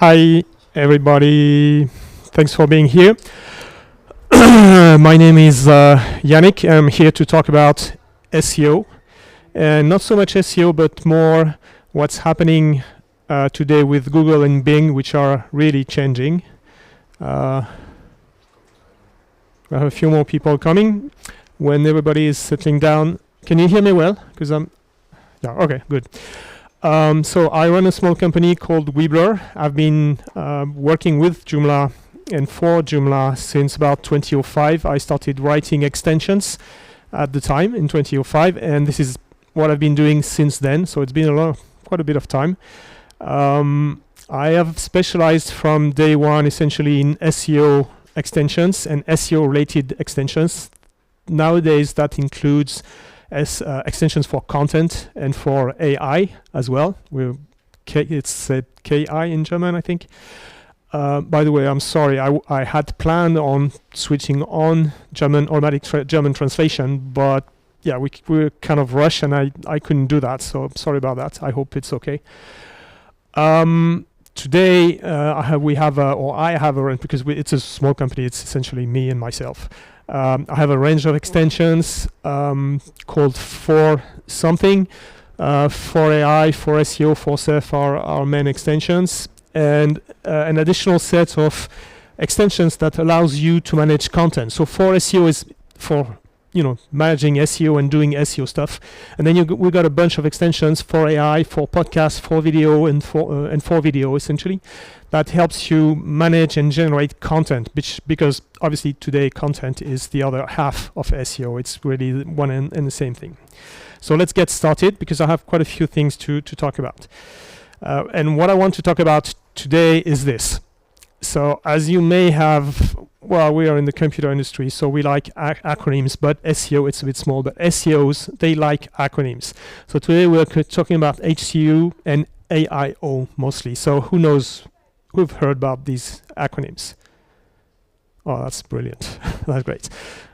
Hi, everybody. Thanks for being here. My name is Yannick. I'm here to talk about SEO. And not so much SEO, but more what's happening today with Google and Bing, which are really changing. We have a few more people coming. When everybody is settling down, can you hear me well? Because yeah, okay, good. So I run a small company called Weebler. I've been working with Joomla and for Joomla since about 2005. I started writing extensions at the time in 2005, and this is what I've been doing since then. So it's been quite a bit of time. I have specialized from day one essentially in SEO extensions and SEO related extensions. Nowadays that includes extensions for content and for AI as well. It's said KI in German, I think. By the way, I'm sorry, I had planned on switching on automatic German translation, but yeah, we were kind of rushed and I couldn't do that, so sorry about that. I hope it's okay. Today I have a range, because it's a small company, it's essentially me and myself. I have a range of extensions called For Something, For AI, For SEO, For Surf are our main extensions, and an additional set of extensions that allows you to manage content. So For SEO is for managing SEO and doing SEO stuff, and then we got a bunch of extensions for AI, for podcasts, for video, and for video essentially, that helps you manage and generate content, because obviously today content is the other half of SEO. It's really one and the same thing. So let's get started, because I have quite a few things to talk about. And what I want to talk about today is this. So as you may have, well, we are in the computer industry, so we like acronyms, but SEO, it's a bit small, but SEOs, they like acronyms. So today we're talking about HCU and AIO mostly. So who've heard about these acronyms? Oh, that's brilliant. That's great.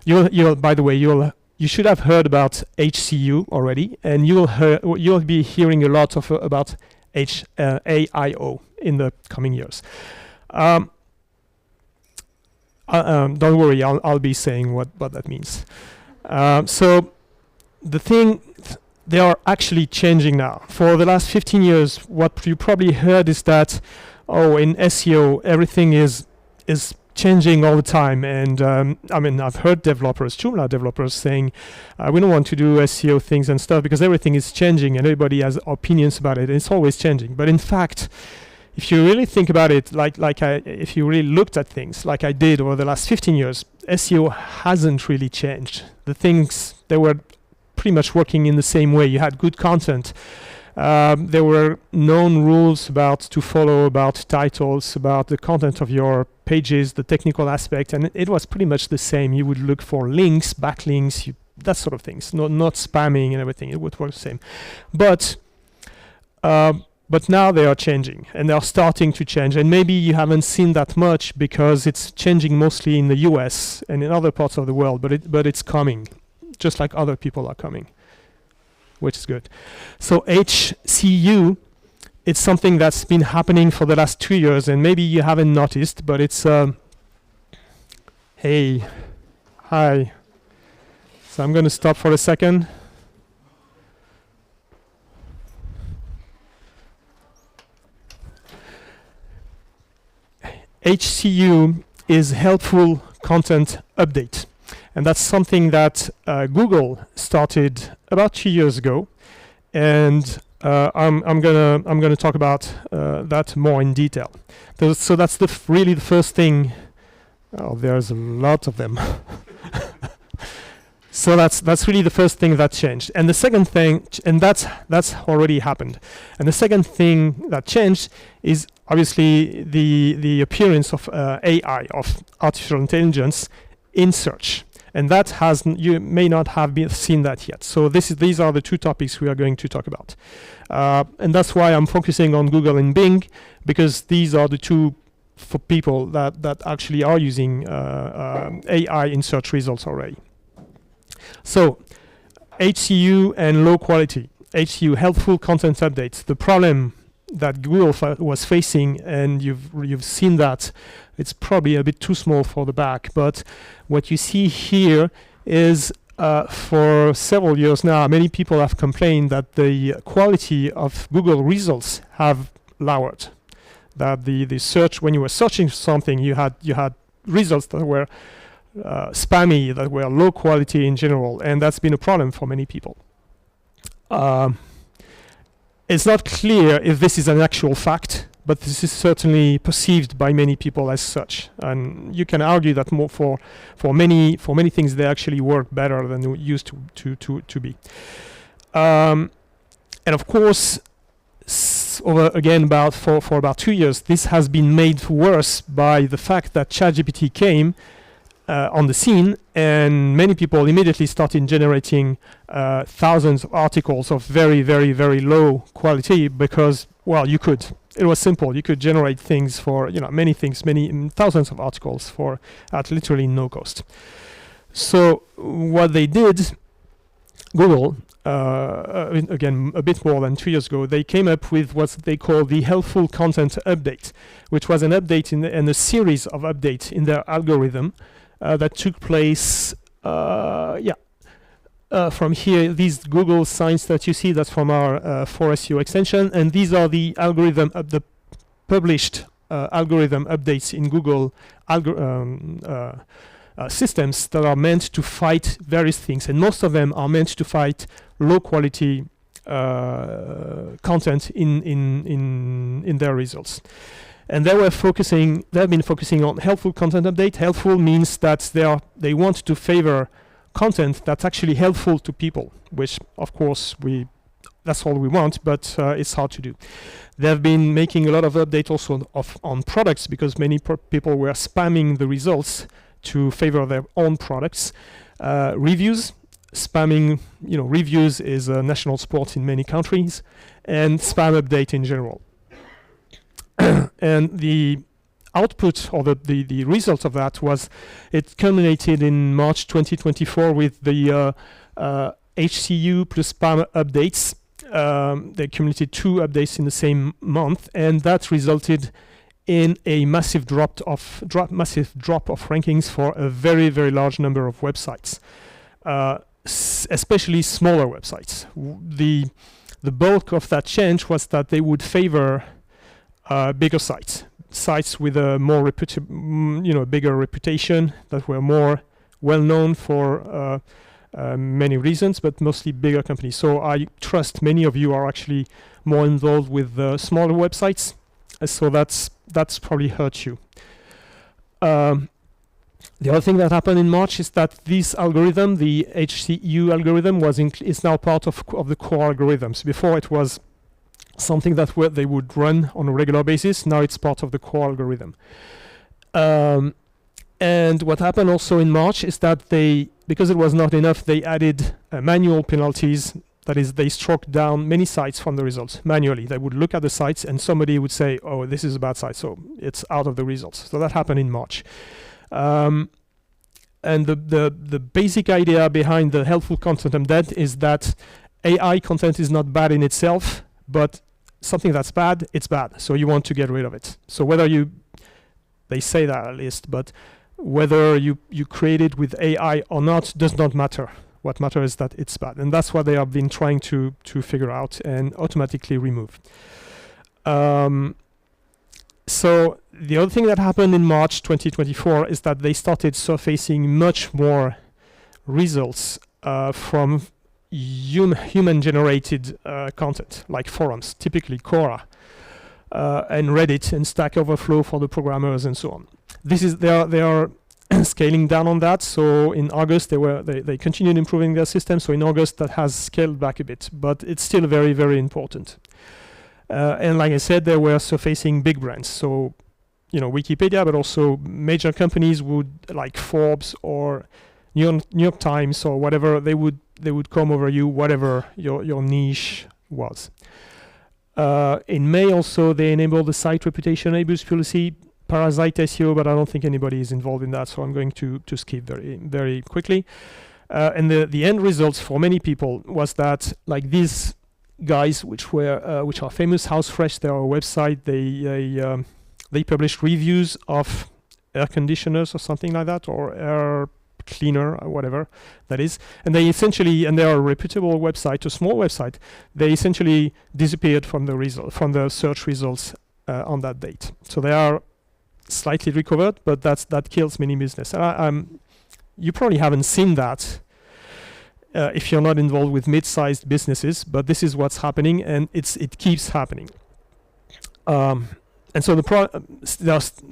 By the way, you should have heard about HCU already, and you'll be hearing a lot about AIO in the coming years. Don't worry, I'll be saying what that means. So the thing, they are actually changing now. For the last 15 years, what you probably heard is that, in SEO, everything is changing all the time. And I've heard Joomla developers saying, we don't want to do SEO things and stuff because everything is changing and everybody has opinions about it. And it's always changing. But in fact, if you really think about it, if you really looked at things like I did over the last 15 years, SEO hasn't really changed. The things, they were pretty much working in the same way. You had good content. There were known rules to follow about titles, about the content of your pages, the technical aspect, and it was pretty much the same. You would look for links, backlinks, that sort of things, not spamming and everything. It would work the same. But now they are changing, and they are starting to change. And maybe you haven't seen that much because it's changing mostly in the US and in other parts of the world, but it's coming, just like other people are coming, which is good. So HCU, it's something that's been happening for the last 2 years, and maybe you haven't noticed, but it's hey, hi. So I'm going to stop for a second. HCU is Helpful Content Update, and that's something that Google started about 2 years ago, and I'm gonna talk about that more in detail. So that's really the first thing. Oh, there's a lot of them. So that's really the first thing that changed. And the second thing, and that's already happened. And the second thing that changed is obviously the appearance of AI, of artificial intelligence, in search. And that you may not have seen that yet. So these are the two topics we are going to talk about. And that's why I'm focusing on Google and Bing, because these are the two for people that actually are using AI in search results already. So HCU and low quality. HCU, helpful content updates. The problem that Google was facing, and you've seen that it's probably a bit too small for the back. But what you see here is for several years now, many people have complained that the quality of Google results have lowered. That the search, when you were searching something, you had results that were spammy, that were low quality in general, and that's been a problem for many people. It's not clear if this is an actual fact, but this is certainly perceived by many people as such. And you can argue that more for many things they actually work better than they used to be. And of course, for about 2 years, this has been made worse by the fact that ChatGPT came on the scene, and many people immediately started generating thousands of articles of very, very, very low quality because, well, you could. It was simple. You could generate things for, many things, thousands of articles for at literally no cost. So what they did, Google, again, a bit more than 2 years ago, they came up with what they call the helpful content update, which was an update in a series of updates in their algorithm that took place, from here. These Google signs that you see, that's from our for SEO extension, and these are the algorithm, the published algorithm updates in Google systems that are meant to fight various things, and most of them are meant to fight low quality content in their results. And they have been focusing on helpful content update. Helpful means that they want to favor content that's actually helpful to people, which of course that's all we want, but it's hard to do. They've been making a lot of updates also on products, because many people were spamming the results to favor their own products. Reviews, spamming, reviews is a national sport in many countries, and spam update in general. And the output, or the result of that, was it culminated in March 2024 with the HCU plus spam updates. They accumulated 2 updates in the same month, and that resulted in a massive drop of rankings for a very, very large number of websites, especially smaller websites. The bulk of that change was that they would favor bigger sites with a more bigger reputation, that were more well known for many reasons, but mostly bigger companies. So I trust many of you are actually more involved with smaller websites, so that's probably hurt you. The other thing that happened in March is that this algorithm, the HCU algorithm, is now part of the core algorithms. Before it was something that they would run on a regular basis. Now it's part of the core algorithm. And what happened also in March is that because it was not enough, they added manual penalties. That is, they struck down many sites from the results manually. They would look at the sites and somebody would say, oh, this is a bad site, so it's out of the results. So that happened in March. And the basic idea behind the helpful content update is that AI content is not bad in itself, but something that's bad, it's bad. So you want to get rid of it. So they say that at least, but whether you create it with AI or not does not matter. What matters is that it's bad. And that's what they have been trying to figure out and automatically remove. So the other thing that happened in March 2024 is that they started surfacing much more results from human-generated content, like forums, typically Quora, and Reddit and Stack Overflow for the programmers and so on. They are scaling down on that. So in August they continued improving their system. So in August that has scaled back a bit, but it's still very, very important. And like I said, they were surfacing big brands. So Wikipedia, but also major companies like Forbes or New York Times or whatever, they would come over you, whatever your niche was. In May also, they enabled the site reputation abuse policy, parasite SEO, but I don't think anybody is involved in that, so I'm going to skip very, very quickly. And the end results for many people was that, like, these guys which are famous. House Fresh, their website, they publish reviews of air conditioners or something like that, or air cleaner or whatever that is, and they are a reputable website, a small website. They essentially disappeared from the search results on that date. So they are slightly recovered, but that kills many business. You probably haven't seen that if you're not involved with mid-sized businesses, but this is what's happening, and it keeps happening. And so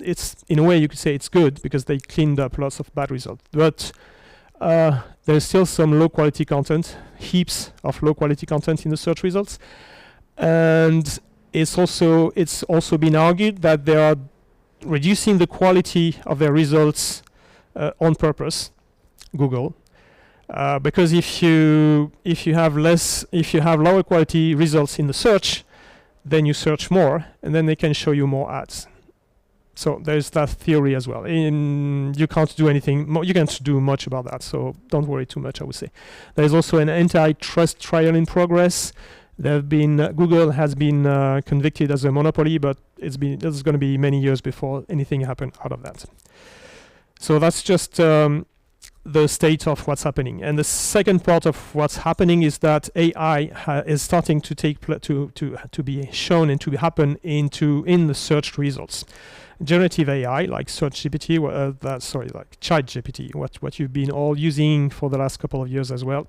it's, in a way, you could say it's good because they cleaned up lots of bad results. But there's still some low-quality content, heaps of low-quality content in the search results, and it's also been argued that they are reducing the quality of their results on purpose, Google, because if you have lower quality results in the search, then you search more, and then they can show you more ads. So there's that theory as well. You can't do anything. You can't do much about that. So don't worry too much, I would say. There's also an antitrust trial in progress. Google has been convicted as a monopoly, but it's going to be many years before anything happens out of that. So that's just the state of what's happening. And the second part of what's happening is that AI is starting to to be shown and to happen in the search results. Generative AI, like ChatGPT, like ChatGPT, what you've been all using for the last couple of years as well,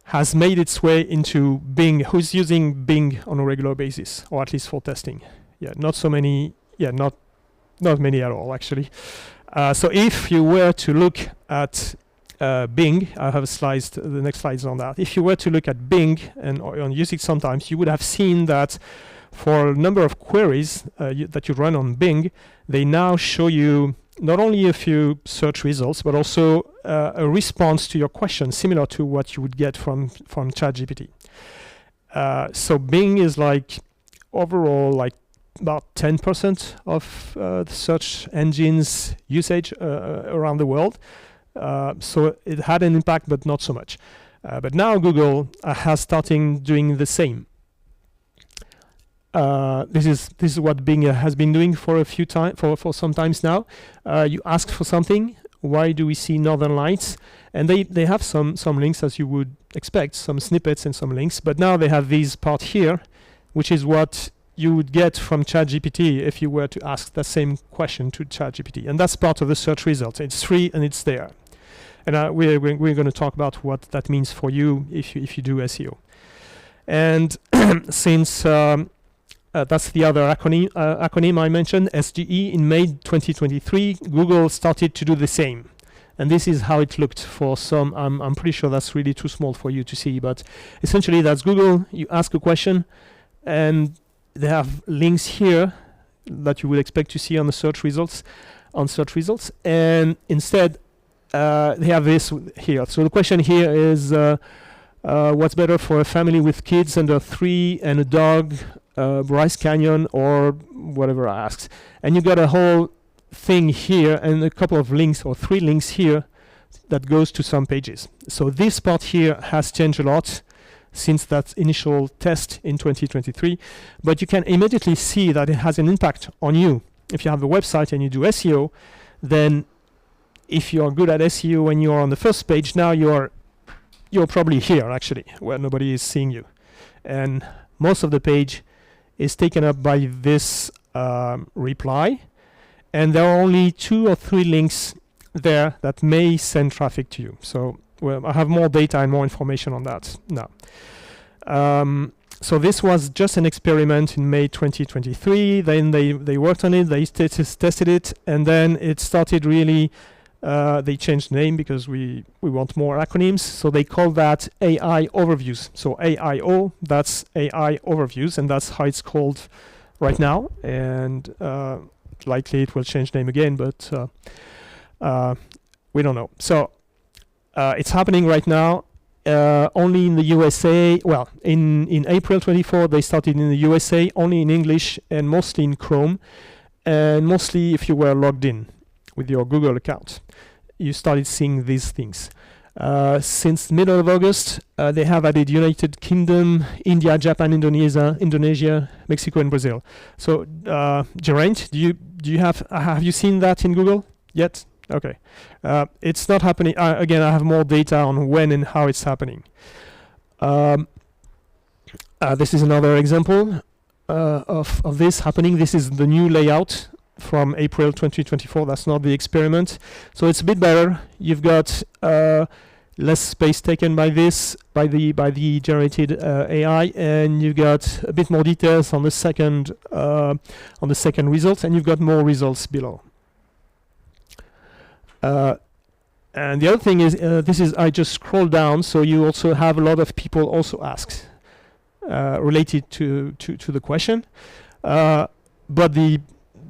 has made its way into Bing. Who's using Bing on a regular basis, or at least for testing? Yeah, not so many. Yeah, not many at all, actually. So if you were to look at Bing, I have the next slides on that. If you were to look at Bing and use it sometimes, you would have seen that for a number of queries that you run on Bing, they now show you not only a few search results, but also a response to your question, similar to what you would get from ChatGPT. So Bing is overall about 10% of the search engine's usage around the world. So it had an impact, but not so much. But now Google has started doing the same. This is what Bing has been doing for some times now. You ask for something. Why do we see Northern Lights? And they have some links, as you would expect, some snippets and some links. But now they have this part here, which is what you would get from ChatGPT if you were to ask the same question to ChatGPT, and that's part of the search results. It's free and it's there, and we're going to talk about what that means for you if you do SEO. And since that's the other acronym I mentioned, SGE, in May 2023, Google started to do the same, and this is how it looked for some. I'm pretty sure that's really too small for you to see, but essentially that's Google. You ask a question, and they have links here that you would expect to see on the search results, and instead they have this here. So the question here is, what's better for a family with kids under 3 and a dog, Bryce Canyon, or whatever I asked. And you got a whole thing here and a couple of links, or 3 links here, that goes to some pages. So this part here has changed a lot since that initial test in 2023, but you can immediately see that it has an impact on you. If you have a website and you do SEO, then if you are good at SEO when you are on the first page, now you're probably here actually, where nobody is seeing you, and most of the page is taken up by this reply, and there are only 2 or 3 links there that may send traffic to you. So I have more data and more information on that now. So this was just an experiment in May 2023. Then they worked on it, they tested it, and then it started really, they changed the name because we want more acronyms. So they call that AI Overviews. So AIO, that's AI Overviews, and that's how it's called right now. And likely it will change name again, but we don't know. So it's happening right now, only in the USA. Well, in April 24, they started in the USA, only in English and mostly in Chrome, and mostly if you were logged in with your Google account, you started seeing these things. Since middle of August, they have added United Kingdom, India, Japan, Indonesia, Mexico, and Brazil. So, Geraint, do you have you seen that in Google yet? Okay, it's not happening. Again, I have more data on when and how it's happening. This is another example of this happening. This is the new layout from April 2024. That's not the experiment. So it's a bit better. You've got less space taken by the generated AI, and you've got a bit more details on the second result, and you've got more results below. And the other thing is, I just scroll down, so you also have a lot of people also ask related to the question, but the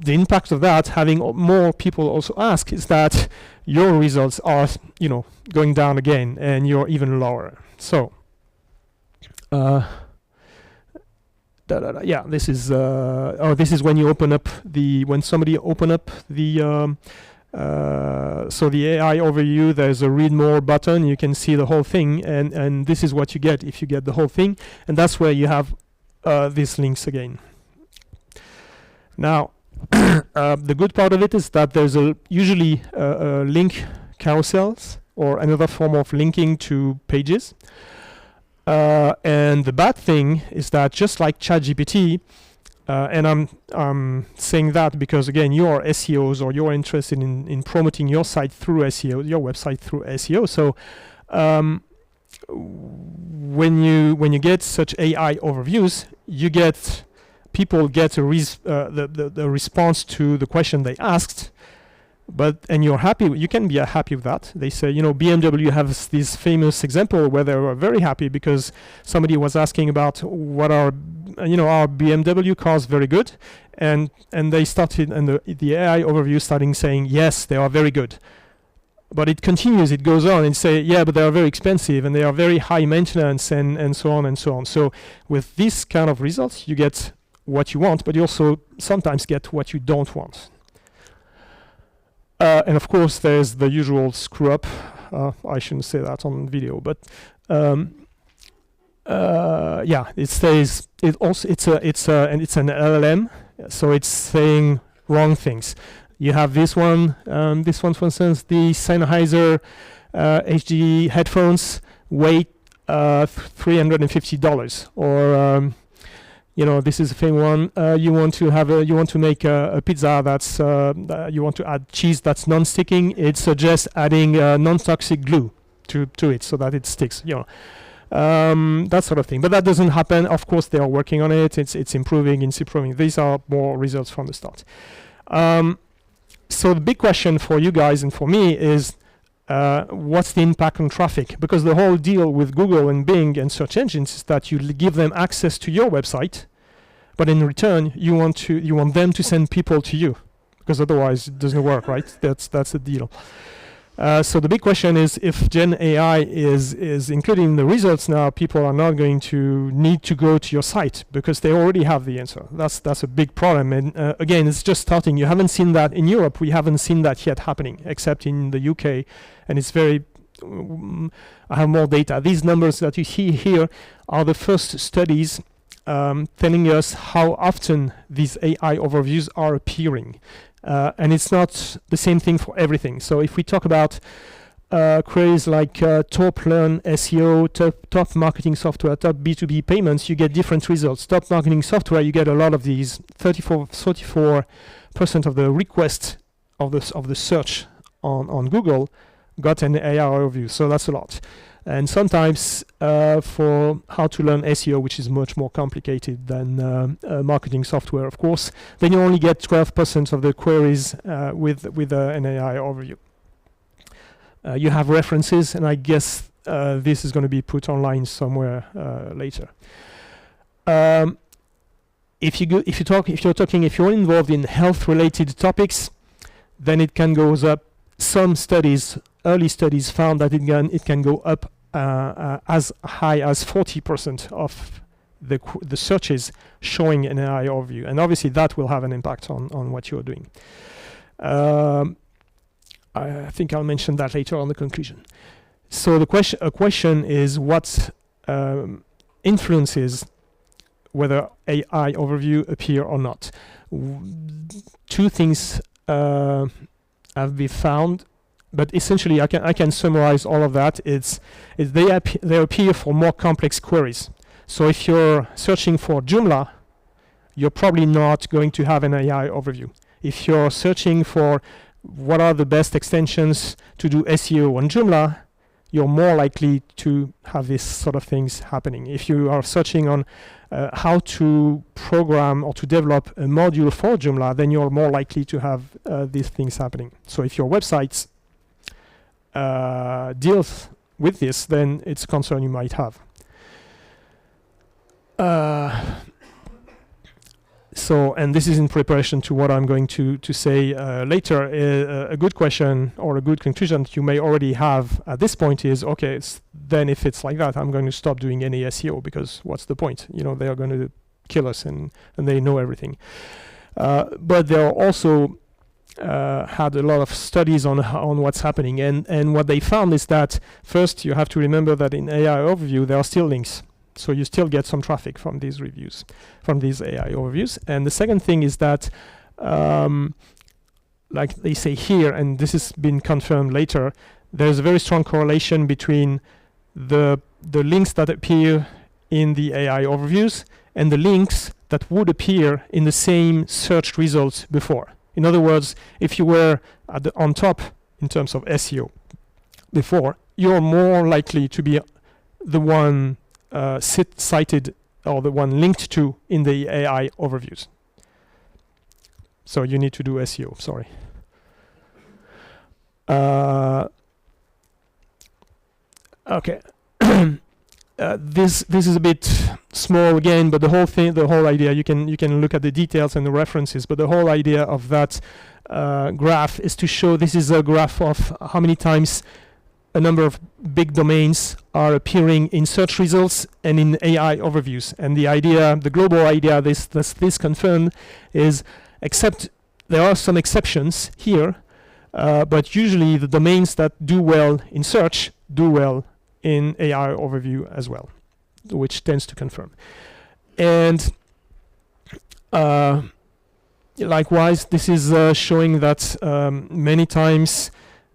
impact of that, having more people also ask, is that your results are, going down again, and you're even lower. So, yeah, this is this is when you open up when somebody open up the so the AI overview. There's a read more button. You can see the whole thing, and this is what you get if you get the whole thing, and that's where you have these links again. Now, the good part of it is that there's usually link carousels or another form of linking to pages. And the bad thing is that just like ChatGPT, and I'm saying that because again, you're SEOs or you're interested in promoting your site through SEO, your website through SEO. So when you get such AI overviews, people get the response to the question they asked, and you're happy. You can be happy with that. They say, BMW has this famous example where they were very happy because somebody was asking about what are BMW cars very good, and they started, and the AI overview starting saying yes, they are very good. But it continues, it goes on and say, yeah, but they are very expensive and they are very high maintenance and so on and so on. So with this kind of results, you get what you want, but you also sometimes get what you don't want. And of course, there's the usual screw up. I shouldn't say that on video, but yeah, it says it also it's an LLM, so it's saying wrong things. You have this one, for instance, the Sennheiser HD headphones weight $350, or this is a famous one. You want to make a pizza that's you want to add cheese that's non-sticking. It suggests adding non-toxic glue to it so that it sticks. That sort of thing. But that doesn't happen. Of course, they are working on it. It's improving. These are more results from the start. So the big question for you guys and for me is, what's the impact on traffic? Because the whole deal with Google and Bing and search engines is that you give them access to your website, but in return you want them to send people to you, because otherwise it doesn't work, right? That's the deal. So the big question is, if Gen AI is included in the results now, people are not going to need to go to your site because they already have the answer. That's a big problem. And again, it's just starting. You haven't seen that in Europe. We haven't seen that yet happening, except in the UK. And it's very, I have more data. These numbers that you see here are the first studies telling us how often these AI overviews are appearing. And it's not the same thing for everything. So if we talk about queries like top learn SEO, top marketing software, top B2B payments, you get different results. Top marketing software, you get a lot of these. 34% of the requests of the search on Google got an AI overview. So that's a lot. And sometimes for how to learn SEO, which is much more complicated than marketing software, of course, then you only get 12% of the queries with an AI overview. You have references, and I guess this is going to be put online somewhere later. If you're involved in health-related topics, then it can go up. Some studies, early studies, found that it can go up as high as 40% of the searches showing an AI overview, and obviously that will have an impact on what you're doing. I think I'll mention that later on the conclusion. So the question is what influences whether AI overview appear or not. Two things have been found, but essentially I can summarize all of that. They appear for more complex queries. So if you're searching for Joomla, you're probably not going to have an AI overview. If you're searching for what are the best extensions to do SEO on Joomla, you're more likely to have this sort of things happening. If you are searching on how to program or to develop a module for Joomla, then you're more likely to have these things happening. So if your website deals with this, then it's a concern you might have. So, and this is in preparation to what I'm going to say later. A good question or a good conclusion you may already have at this point is, okay, then if it's like that, I'm going to stop doing any SEO, because what's the point? You know, they are going to kill us and they know everything. But there are also had a lot of studies on what's happening, and what they found is that first you have to remember that in AI overview there are still links. So you still get some traffic from these reviews, from these AI overviews. And the second thing is that, like they say here, and this has been confirmed later, there's a very strong correlation between the links that appear in the AI overviews and the links that would appear in the same search results before. In other words, if you were on top in terms of SEO before, you're more likely to be the one cited or the one linked to in the AI overviews. So you need to do SEO, sorry. Okay. This is a bit small again, but the whole idea, you can look at the details and the references, but the whole idea of that graph is to show, this is a graph of how many times a number of big domains are appearing in search results and in AI overviews. And the idea, the global idea, this confirmed is, except there are some exceptions here, but usually the domains that do well in search do well in AI overview as well, which tends to confirm. And likewise, this is showing that many times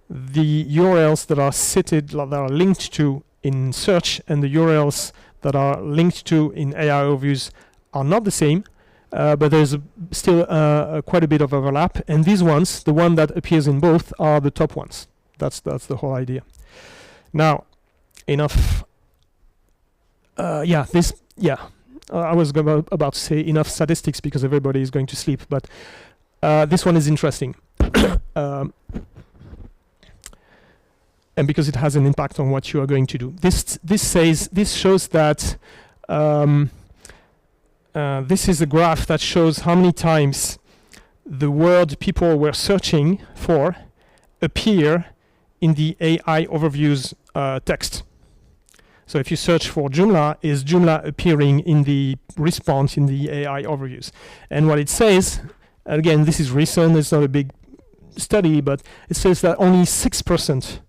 the URLs that are cited, that are linked to in search, and the URLs that are linked to in AI overviews are not the same, but there's still quite a bit of overlap. And these ones, the one that appears in both, are the top ones. That's the whole idea. Now, enough. I was about to say enough statistics because everybody is going to sleep, but this one is interesting. And because it has an impact on what you are going to do. This shows that this is a graph that shows how many times the word people were searching for appear in the AI overviews text. So if you search for Joomla, is Joomla appearing in the response in the AI overviews? And what it says, again, this is recent, it's not a big study, but it says that only 6%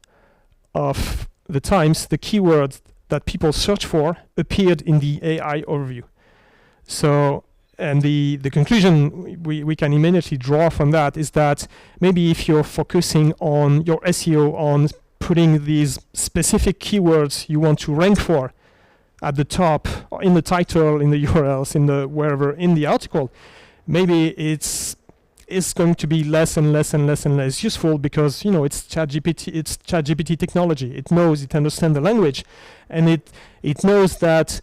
of the times the keywords that people search for appeared in the AI overview. So, and the conclusion we can immediately draw from that is that maybe if you're focusing on your SEO on putting these specific keywords you want to rank for at the top, or in the title, in the URLs, in the wherever in the article, maybe it's going to be less and less and less and less useful, because it's ChatGPT technology. It understands the language, and it knows that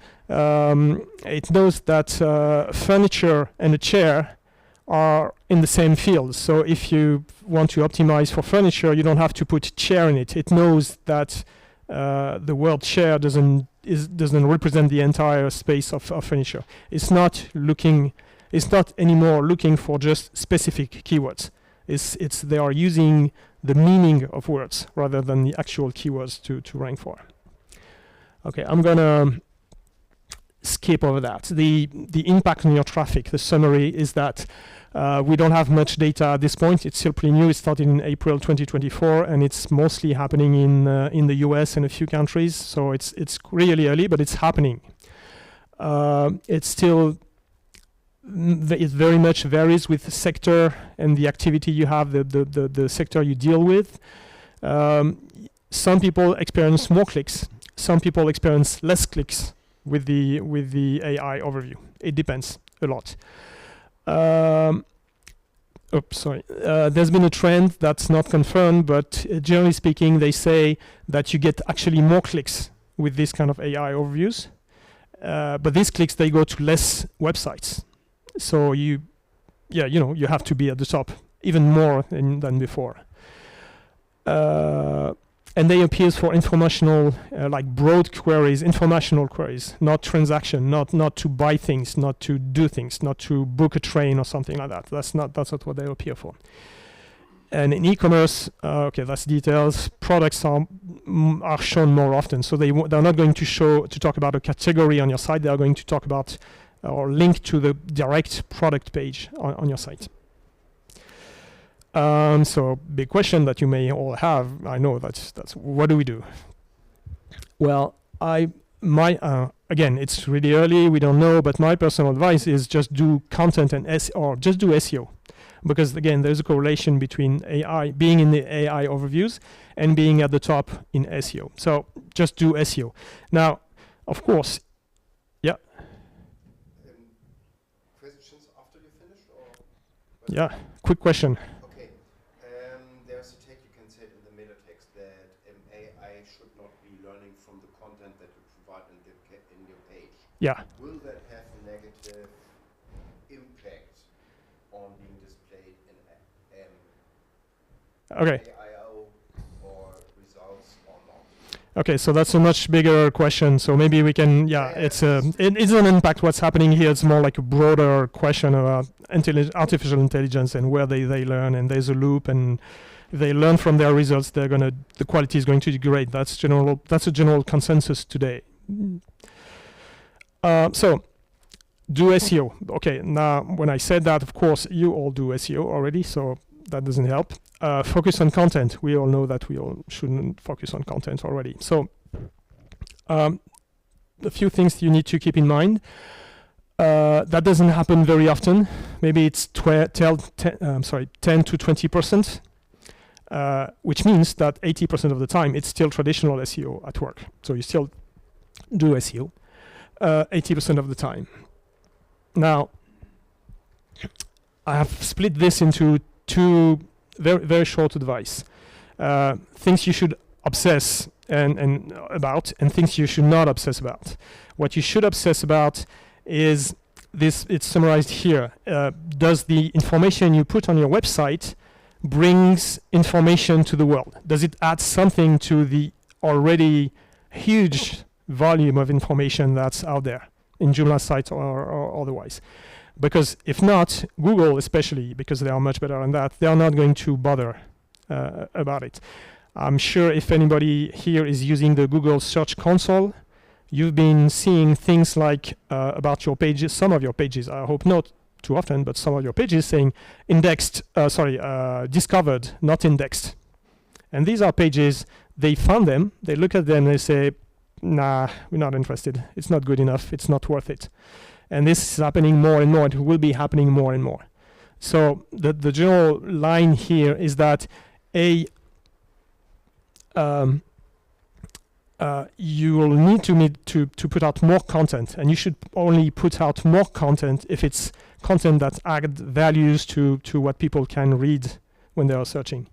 furniture and a chair are in the same field. So if you want to optimize for furniture, you don't have to put chair in it. It knows that the word chair doesn't represent the entire space of furniture. It's not anymore looking for just specific keywords. They are using the meaning of words rather than the actual keywords to rank for. Okay, I'm gonna skip over that. The impact on your traffic, the summary is that We don't have much data at this point. It's still pretty new. It started in April 2024, and it's mostly happening in the US and a few countries. So it's really early, but it's happening. It's still it very much varies with the sector and the activity you have, the sector you deal with. Some people experience more clicks. Some people experience less clicks with the AI overview. It depends a lot. There's been a trend that's not confirmed, but generally speaking, they say that you get actually more clicks with this kind of AI overviews. But these clicks, they go to less websites. So you have to be at the top even more than before. And they appear for informational, like broad queries, informational queries, not transaction, not to buy things, not to do things, not to book a train or something like that. That's not what they appear for. And in e-commerce, that's details. Products are shown more often, so they're not going to talk about a category on your site. They are going to talk about or link to the direct product page on your site. So big question that you may all have. I know that's what do we do? Well, again, it's really early. We don't know, but my personal advice is just do content and just do SEO, because again, there's a correlation between being in the AI overviews and being at the top in SEO. So just do SEO. Now, of course, yeah. Questions after you finished, or? Yeah, quick question. Yeah. Will that have a negative impact on being displayed in AIO or results or not? Okay, so that's a much bigger question. So maybe we can, it doesn't impact what's happening here. It's more like a broader question about artificial intelligence and where they learn, and there's a loop, and if they learn from their results, the quality is going to degrade. That's a general consensus today. So do SEO. Okay, now when I said that, of course, you all do SEO already, so that doesn't help. Focus on content. We all know that we all shouldn't focus on content already. So a few things you need to keep in mind. That doesn't happen very often. Maybe it's 10 to 20%, which means that 80% of the time it's still traditional SEO at work. So you still do SEO. 80% of the time. Now, I have split this into two very, very short advice. Things you should obsess about, and things you should not obsess about. What you should obsess about is this, it's summarized here. Does the information you put on your website brings information to the world? Does it add something to the already huge volume of information that's out there in Joomla sites or otherwise? Because if not, Google especially, because they are much better than that, they are not going to bother about it. I'm sure if anybody here is using the Google Search Console, you've been seeing things like about your pages, some of your pages, I hope not too often, but some of your pages saying discovered, not indexed. And these are pages, they found them, they look at them, they say, nah, we're not interested. It's not good enough. It's not worth it. And this is happening more and more. It will be happening more and more. So the general line here is that you will need to put out more content, and you should only put out more content if it's content that adds values to what people can read when they are searching.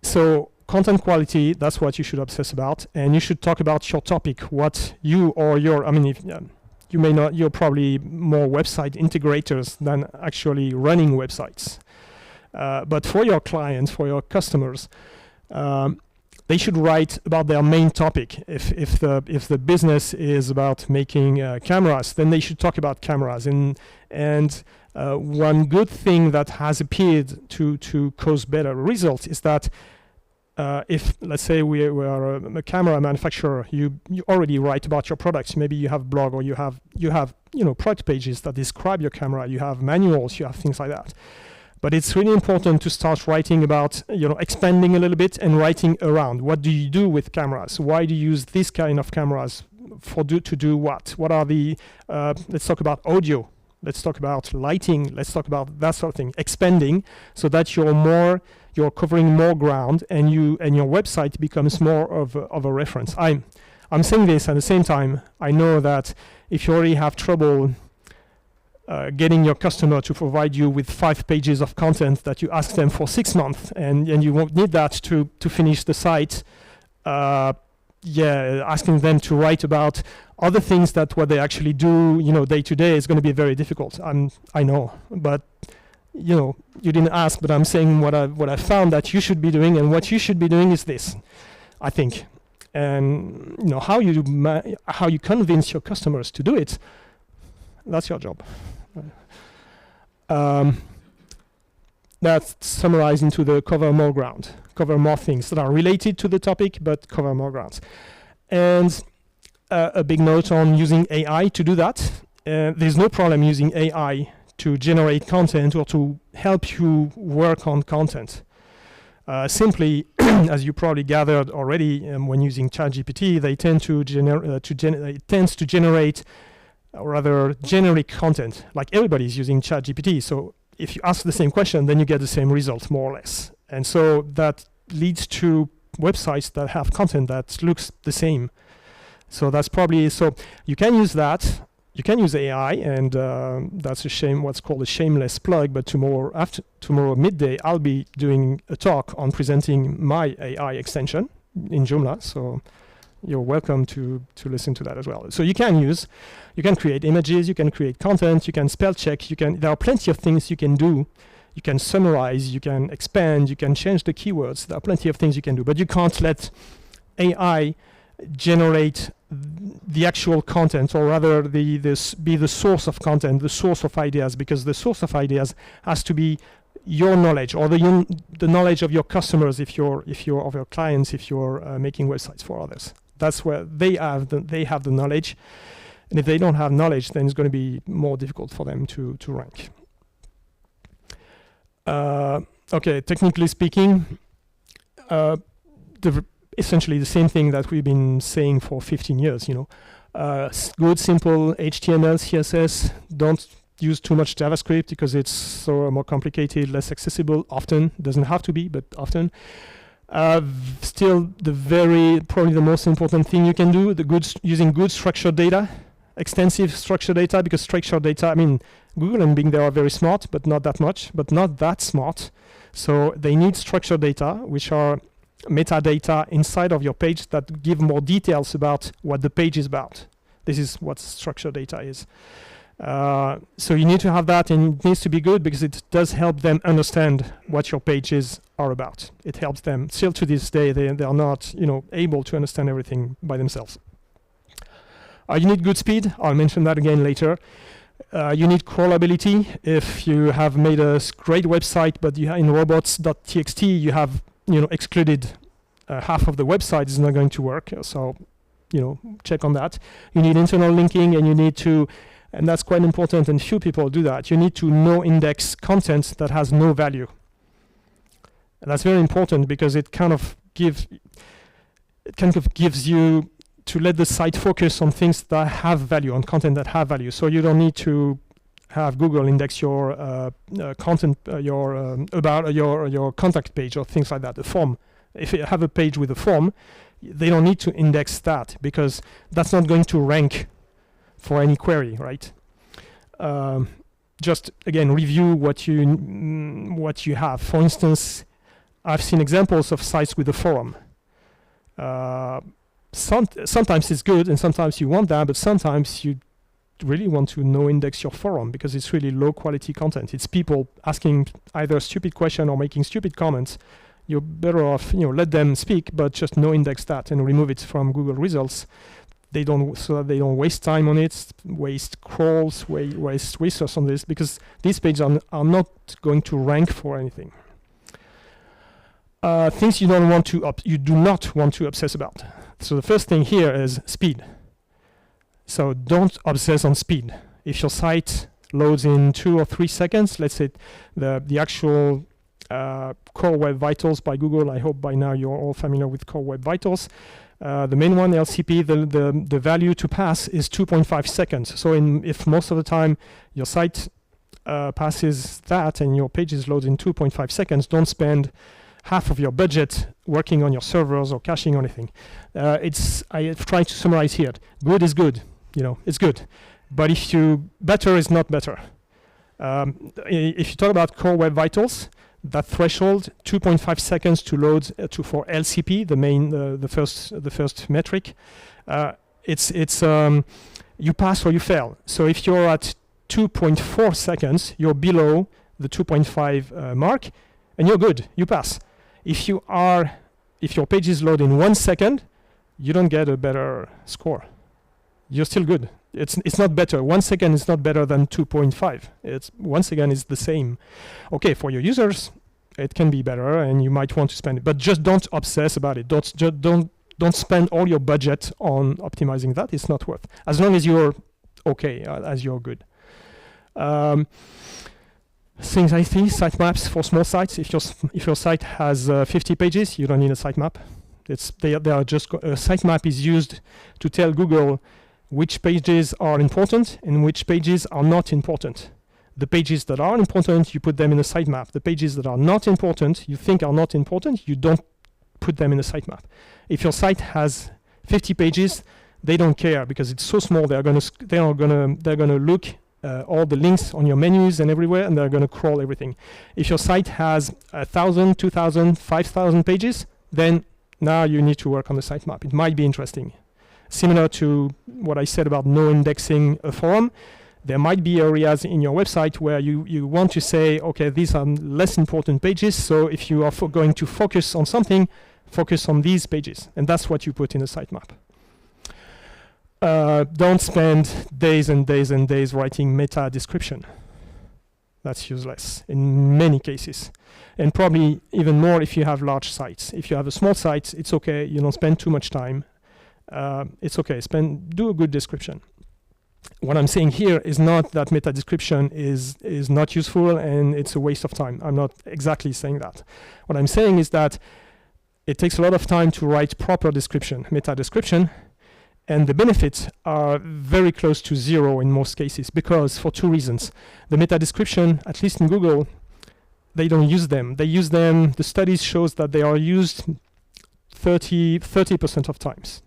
So content quality, that's what you should obsess about, and you should talk about your topic, what you or your, you may not, you're probably more website integrators than actually running websites. But for your clients, for your customers, they should write about their main topic. If the business is about making cameras, then they should talk about cameras. And one good thing that has appeared to cause better results is that if let's say we are a camera manufacturer, you already write about your products. Maybe you have blog, or you have product pages that describe your camera. You have manuals, you have things like that. But it's really important to start writing about, expanding a little bit and writing around. What do you do with cameras? Why do you use this kind of cameras to do what? What are the? Let's talk about audio. Let's talk about lighting. Let's talk about that sort of thing. Expanding so that you're covering more ground, and your website becomes more of a reference. I'm saying this at the same time. I know that if you already have trouble getting your customer to provide you with 5 pages of content that you ask them for 6 months, and you won't need that to finish the site. Asking them to write about other things that what they actually do, day to day, is going to be very difficult. I know, but you didn't ask, but I'm saying what I found that you should be doing, and what you should be doing is this, I think. And how you convince your customers to do it, that's your job. That's summarized into the cover more ground, cover more things that are related to the topic, but cover more grounds. And a big note on using AI to do that. There's no problem using AI to generate content or to help you work on content. Simply, as you probably gathered already, when using ChatGPT, they tend to it tends to generate rather generic content. Like everybody's using ChatGPT, so if you ask the same question, then you get the same result, more or less. And so that leads to websites that have content that looks the same. So that's probably, so you can use that. You can use AI, and that's what's called a shameless plug. But tomorrow midday, I'll be doing a talk on presenting my AI extension in Joomla. So you're welcome to listen to that as well. So you can create images, you can create content, you can spell check, there are plenty of things you can do. You can summarize, you can expand, you can change the keywords. There are plenty of things you can do, but you can't let AI generate the actual content, or rather be the source of content, the source of ideas, because the source of ideas has to be your knowledge, or the knowledge of your customers, if you're of your clients, if you're making websites for others. That's where they have the knowledge, and if they don't have knowledge, then it's going to be more difficult for them to rank. Okay, technically speaking, essentially the same thing that we've been saying for 15 years. Good, simple HTML, CSS. Don't use too much JavaScript because it's so more complicated, less accessible. Often, doesn't have to be, but often. Still, probably the most important thing you can do, using good structured data, extensive structured data, because structured data, Google and Bing, they are very smart, but not that smart. So they need structured data, which are metadata inside of your page that give more details about what the page is about. This is what structured data is. So you need to have that, and it needs to be good because it does help them understand what your pages are about. It helps them. Still to this day, they are not able to understand everything by themselves. You need good speed. I'll mention that again later. You need crawlability. If you have made a great website, but in robots.txt you have excluded half of the website, is not going to work. So check on that. You need internal linking, and you need to, and that's quite important, and few people do that, you need to no index content that has no value. And that's very important because it kind of gives you to let the site focus on things that have value, on content that have value. So you don't need to have Google index your content, about your contact page or things like that, the form. If you have a page with a form, they don't need to index that because that's not going to rank for any query, right? Just again, review what you have. For instance, I've seen examples of sites with a forum. Sometimes it's good, and sometimes you want that, but sometimes you really want to no index your forum because it's really low quality content. It's people asking either a stupid question or making stupid comments. You're better off, let them speak, but just no index that and remove it from Google results. So that they don't waste time on it, waste crawls, waste resource on this, because these pages are not going to rank for anything. things you don't want to you do not want to obsess about. So the first thing here is speed. So don't obsess on speed. If your site loads in 2 or 3 seconds, let's say the actual Core Web Vitals by Google, I hope by now you're all familiar with Core Web Vitals. The main one, LCP, the value to pass is 2.5 seconds. So if most of the time your site passes that and your pages load in 2.5 seconds, don't spend half of your budget working on your servers or caching or anything. I've tried to summarize here. Good is good, it's good. But better is not better. If you talk about Core Web Vitals, that threshold, 2.5 seconds to load for LCP, the first metric. It's you pass or you fail. So if you're at 2.4 seconds, you're below the 2.5 mark, and you're good. You pass. If your pages load in 1 second, you don't get a better score. You're still good. It's not better. 1 second is not better than 2.5. It's 1 second is the same. Okay, for your users, it can be better, and you might want to spend it, but just don't obsess about it. Don't spend all your budget on optimizing that. It's not worth. As long as you're okay, as you're good. Things I see, sitemaps for small sites. If your site has 50 pages, you don't need a sitemap. They are just a sitemap is used to tell Google which pages are important and which pages are not important. The pages that are important, you put them in a sitemap. The pages that are not important, you think are not important, you don't put them in a sitemap. If your site has 50 pages, they don't care because it's so small. They're gonna look all the links on your menus and everywhere, and they're gonna crawl everything. If your site has 1,000, 2,000, 5,000 pages, then now you need to work on the sitemap. It might be interesting. Similar to what I said about no indexing a forum, there might be areas in your website where you want to say, okay, these are less important pages, so if you are going to focus on something, focus on these pages, and that's what you put in a sitemap. Don't spend days and days and days writing meta description. That's useless in many cases, and probably even more if you have large sites. If you have a small site, it's okay, you don't spend too much time. It's okay, do a good description. What I'm saying here is not that meta description is not useful and it's a waste of time. I'm not exactly saying that. What I'm saying is that it takes a lot of time to write proper description, meta description, and the benefits are very close to zero in most cases because for 2 reasons. The meta description, at least in Google, they don't use them. They use them, the studies shows that they are used 30% of times,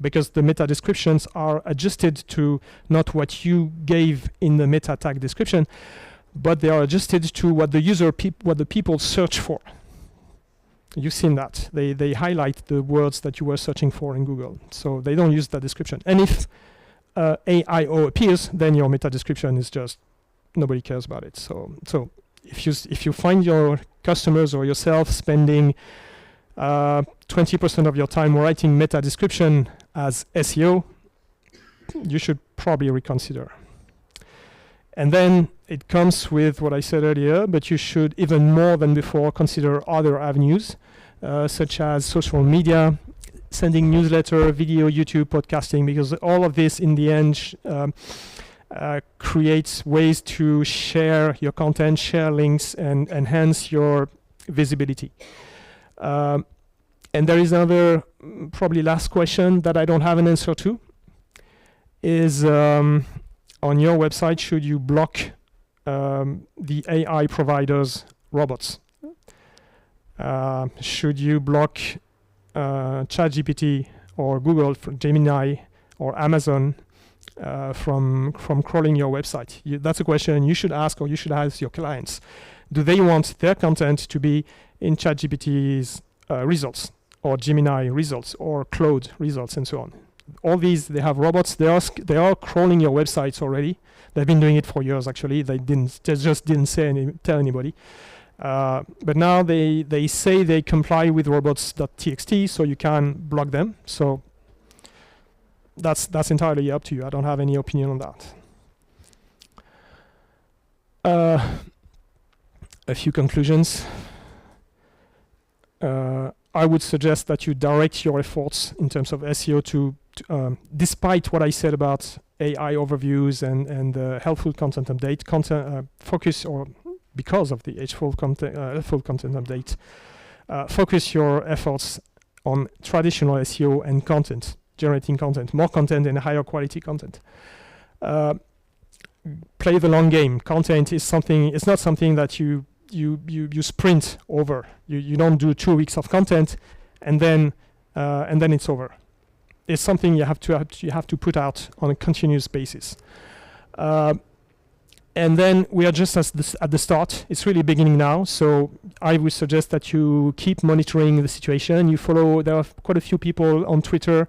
because the meta descriptions are adjusted to not what you gave in the meta tag description, but they are adjusted to what the people search for. You've seen that. They highlight the words that you were searching for in Google. So they don't use that description. And if AIO appears, then your meta description is just, nobody cares about it. So if you find your customers or yourself spending 20% of your time writing meta description as SEO, you should probably reconsider. And then it comes with what I said earlier, but you should even more than before consider other avenues, such as social media, sending newsletter, video, YouTube, podcasting, because all of this in the end creates ways to share your content, share links, and enhance your visibility. And there is another, probably last question that I don't have an answer to, is on your website, should you block the AI providers' robots? Should you block ChatGPT or Google, Gemini, or Amazon from crawling your website? That's a question you should ask, or you should ask your clients. Do they want their content to be in ChatGPT's results, or Gemini results, or Claude results, and so on? All these, they have robots. They are crawling your websites already. They've been doing it for years. Actually, they just didn't tell anybody. But now they say they comply with robots.txt, so you can block them. So that's entirely up to you. I don't have any opinion on that. A few conclusions. I would suggest that you direct your efforts in terms of SEO to despite what I said about AI overviews and helpful content update, focus, or because of the helpful content update, focus your efforts on traditional SEO and content, generating content, more content and higher quality content. Play the long game. Content is something. It's not something that you sprint over. You don't do 2 weeks of content and then it's over. It's something you have to put out on a continuous basis. And then we are just at the start. It's really beginning now. So I would suggest that you keep monitoring the situation. You follow. There are quite a few people on Twitter,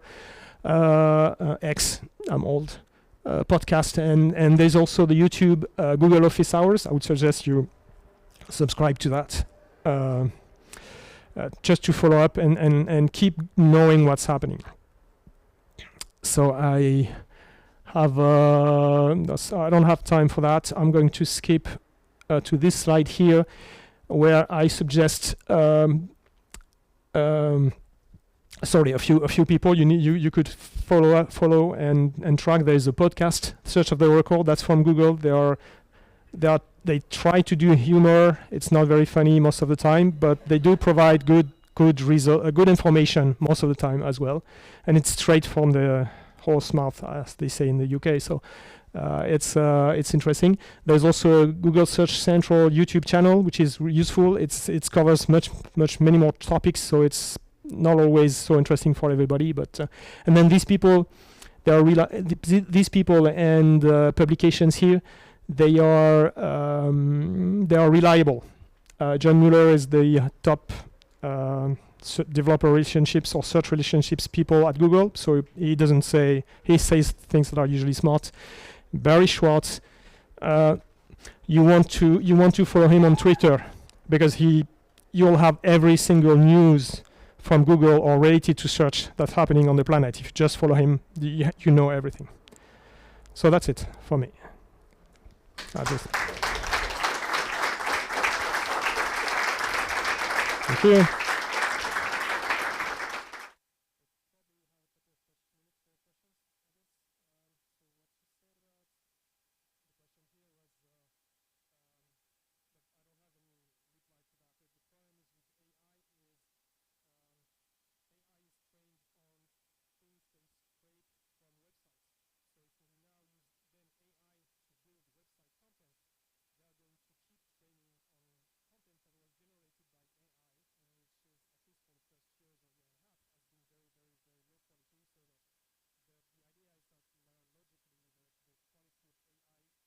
X. I'm old. Podcast and there's also the YouTube Google Office Hours. I would suggest you subscribe to that just to follow up and keep knowing what's happening. So I don't have time for that. I'm going to skip to this slide here, where I suggest sorry, a few people you could follow and track. There is a podcast, Search of the Record, that's from Google. They try to do humor. It's not very funny most of the time, but they do provide good information most of the time as well, and it's straight from the horse mouth, as they say in the UK. So it's interesting. There's also a Google Search Central YouTube channel, which is useful. It covers many more topics, so it's not always so interesting for everybody. But and then these people and publications here, they are reliable. John Mueller is the top developer relationships or search relationships people at Google. So he says things that are usually smart. Barry Schwartz, you want to follow him on Twitter, because you'll have every single news from Google or related to search that's happening on the planet. If you just follow him, you know everything. So that's it for me. Thank you.